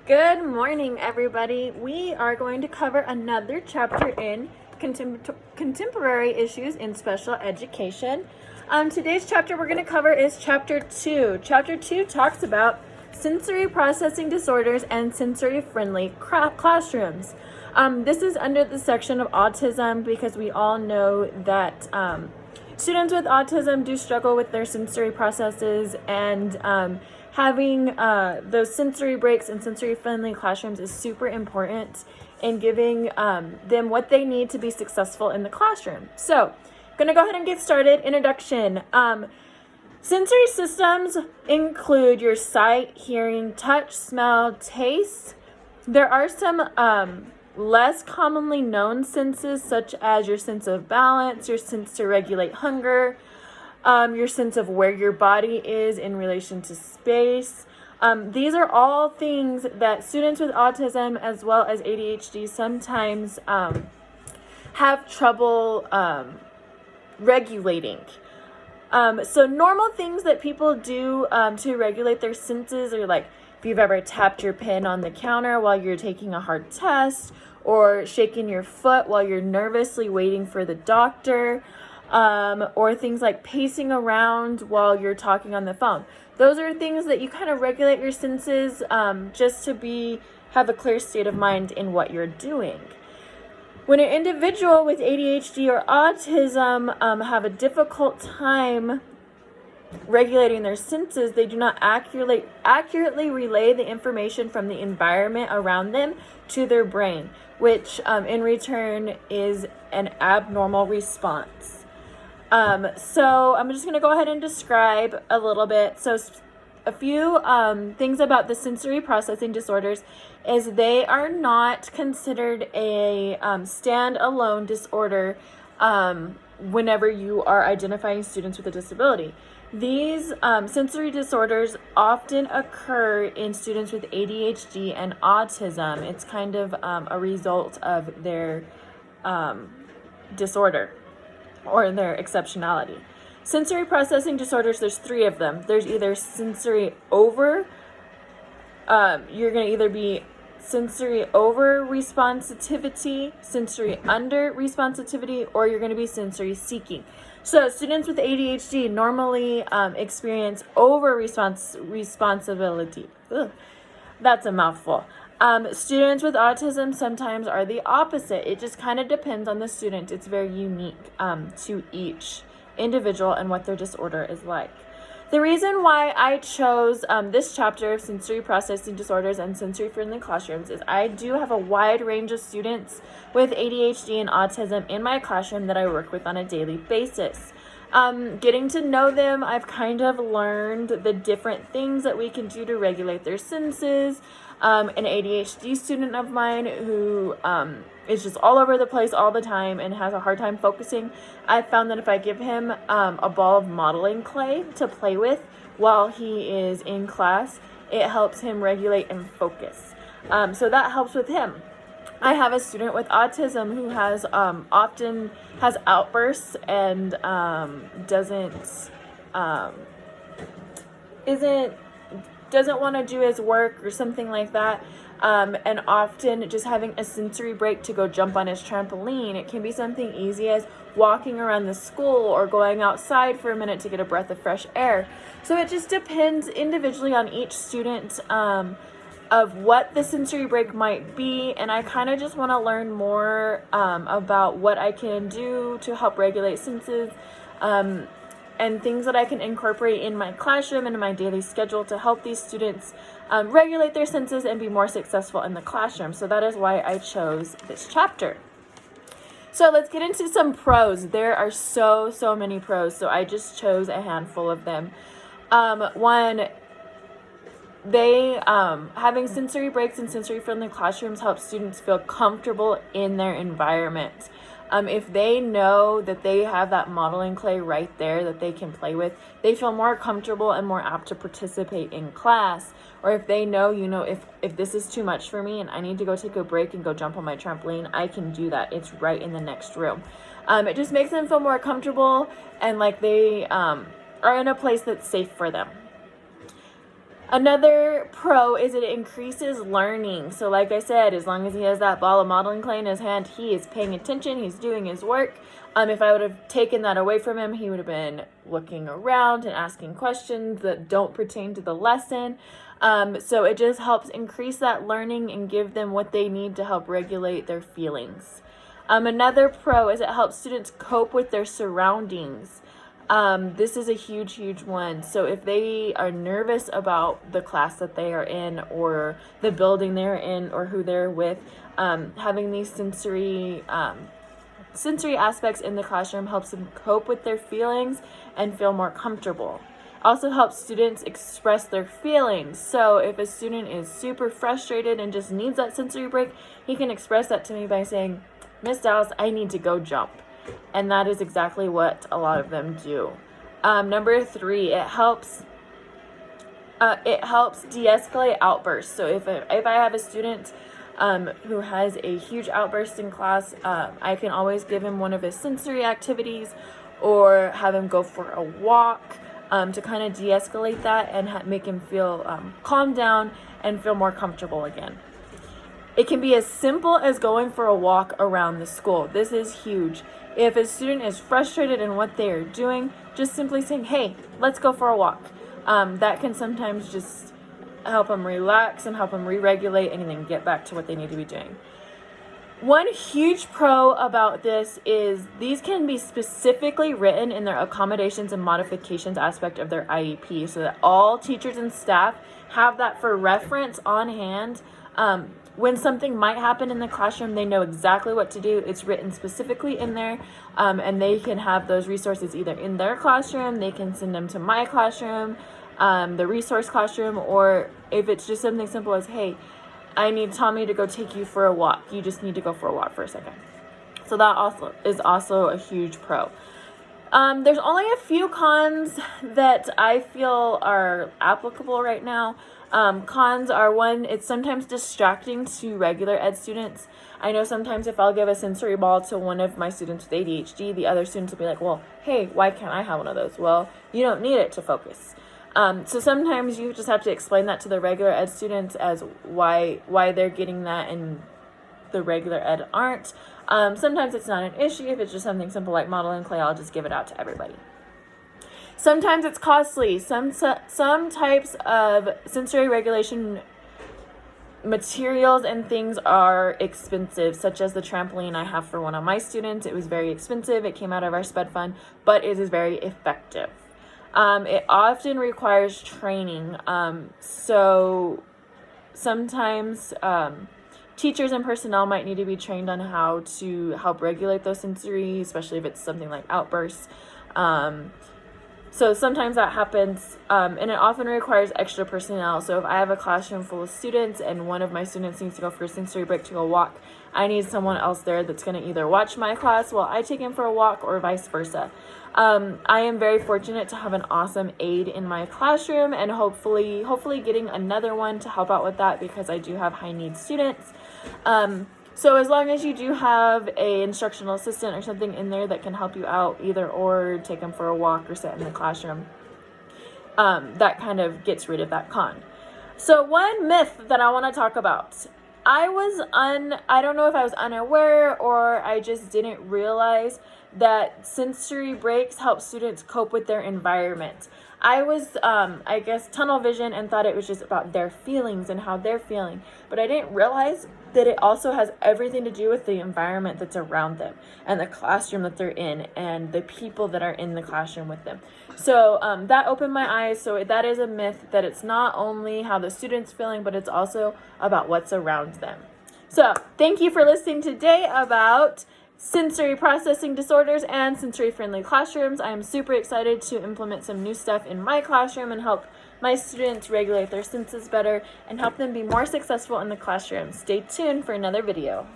Good morning, everybody. We are going to cover another chapter in contemporary issues in special education. Today's chapter we're going to cover is chapter 2. Chapter 2 talks about sensory processing disorders and sensory-friendly classrooms. This is under the section of autism because we all know that students with autism do struggle with their sensory processes, and having those sensory breaks and sensory-friendly classrooms is super important in giving them what they need to be successful in the classroom. So, gonna go ahead and get started. Introduction. Sensory systems include your sight, hearing, touch, smell, taste. There are some less commonly known senses, such as your sense of balance, your sense to regulate hunger, your sense of where your body is in relation to space. These are all things that students with autism as well as ADHD sometimes have trouble regulating. So normal things that people do to regulate their senses are like if you've ever tapped your pen on the counter while you're taking a hard test, or shaking your foot while you're nervously waiting for the doctor, or things like pacing around while you're talking on the phone. Those are things that you kind of regulate your senses just to have a clear state of mind in what you're doing. When an individual with ADHD or autism have a difficult time regulating their senses, they do not accurately relay the information from the environment around them to their brain, which in return is an abnormal response. So I'm just going to go ahead and describe a little bit. So a few things about the sensory processing disorders is they are not considered a standalone disorder whenever you are identifying students with a disability. These sensory disorders often occur in students with ADHD and autism. It's kind of a result of their disorder or their exceptionality. Sensory processing disorders, there's 3 of them. There's either sensory over, you're going to either be sensory over responsivity, sensory under responsivity, or you're going to be sensory seeking. So students with ADHD normally experience over responsibility. Ugh, that's a mouthful. Students with autism sometimes are the opposite. It just kind of depends on the student. It's very unique to each individual and what their disorder is like. The reason why I chose this chapter of sensory processing disorders and sensory-friendly classrooms is I do have a wide range of students with ADHD and autism in my classroom that I work with on a daily basis. Getting to know them, I've kind of learned the different things that we can do to regulate their senses. An ADHD student of mine who is just all over the place all the time and has a hard time focusing, I found that if I give him a ball of modeling clay to play with while he is in class, it helps him regulate and focus. So that helps with him. I have a student with autism who has often has outbursts and doesn't want to do his work or something like that, and often just having a sensory break to go jump on his trampoline. It can be something easy as walking around the school or going outside for a minute to get a breath of fresh air. So it just depends individually on each student of what the sensory break might be, and I kind of just want to learn more about what I can do to help regulate senses, and things that I can incorporate in my classroom and in my daily schedule to help these students regulate their senses and be more successful in the classroom. So that is why I chose this chapter. So let's get into some pros. There are so many pros, so I just chose a handful of them. One, having sensory breaks and sensory-friendly classrooms help students feel comfortable in their environment. If they know that they have that modeling clay right there that they can play with, they feel more comfortable and more apt to participate in class. Or if they know, if this is too much for me and I need to go take a break and go jump on my trampoline, I can do that. It's right in the next room. It just makes them feel more comfortable and like they are in a place that's safe for them. Another pro is it increases learning. So like I said, as long as he has that ball of modeling clay in his hand, he is paying attention, he's doing his work. If I would have taken that away from him, he would have been looking around and asking questions that don't pertain to the lesson. So it just helps increase that learning and give them what they need to help regulate their feelings. Another pro is it helps students cope with their surroundings. This is a huge one. So if they are nervous about the class that they are in, or the building they're in, or who they're with, having these sensory aspects in the classroom helps them cope with their feelings and feel more comfortable. Also helps students express their feelings. So if a student is super frustrated and just needs that sensory break, he can express that to me by saying, "Miss Dallas, I need to go jump." And that is exactly what a lot of them do. Number 3, it helps de-escalate outbursts. So if I have a student who has a huge outburst in class, I can always give him one of his sensory activities or have him go for a walk to kind of de-escalate that and make him feel calm down and feel more comfortable again. It can be as simple as going for a walk around the school. This is huge. If a student is frustrated in what they are doing, just simply saying, "Hey, let's go for a walk." That can sometimes just help them relax and help them re-regulate and then get back to what they need to be doing. One huge pro about this is these can be specifically written in their accommodations and modifications aspect of their IEP, so that all teachers and staff have that for reference on hand. When something might happen in the classroom, they know exactly what to do. It's written specifically in there, and they can have those resources either in their classroom, they can send them to my classroom, the resource classroom, or if it's just something simple as, "Hey, I need Tommy to go take you for a walk. You just need to go for a walk for a second." So that also is a huge pro. There's only a few cons that I feel are applicable right now. Cons are, one, it's sometimes distracting to regular ed students. I know sometimes if I'll give a sensory ball to one of my students with ADHD, the other students will be like, "Well, hey, why can't I have one of those?" Well, you don't need it to focus. So sometimes you just have to explain that to the regular ed students as why they're getting that and the regular ed aren't. Sometimes it's not an issue. If it's just something simple like modeling clay, I'll just give it out to everybody. Sometimes it's costly. Some types of sensory regulation materials and things are expensive, such as the trampoline I have for one of my students. It was very expensive. It came out of our SPED fund, but it is very effective. It often requires training. So sometimes teachers and personnel might need to be trained on how to help regulate those sensory, especially if it's something like outbursts. So sometimes that happens, and it often requires extra personnel. So if I have a classroom full of students and one of my students needs to go for a sensory break to go walk, I need someone else there that's going to either watch my class while I take him for a walk or vice versa. I am very fortunate to have an awesome aide in my classroom, and hopefully getting another one to help out with that, because I do have high needs students. So as long as you do have a instructional assistant or something in there that can help you out, either or take them for a walk or sit in the classroom, that kind of gets rid of that con. So one myth that I want to talk about. I don't know if I was unaware or I just didn't realize that sensory breaks help students cope with their environment. I was, I guess, tunnel vision and thought it was just about their feelings and how they're feeling. But I didn't realize that it also has everything to do with the environment that's around them and the classroom that they're in and the people that are in the classroom with them. So that opened my eyes. So that is a myth, that it's not only how the student's feeling, but it's also about what's around them. So thank you for listening today about sensory processing disorders and sensory friendly classrooms. I am super excited to implement some new stuff in my classroom and help my students regulate their senses better and help them be more successful in the classroom. Stay tuned for another video.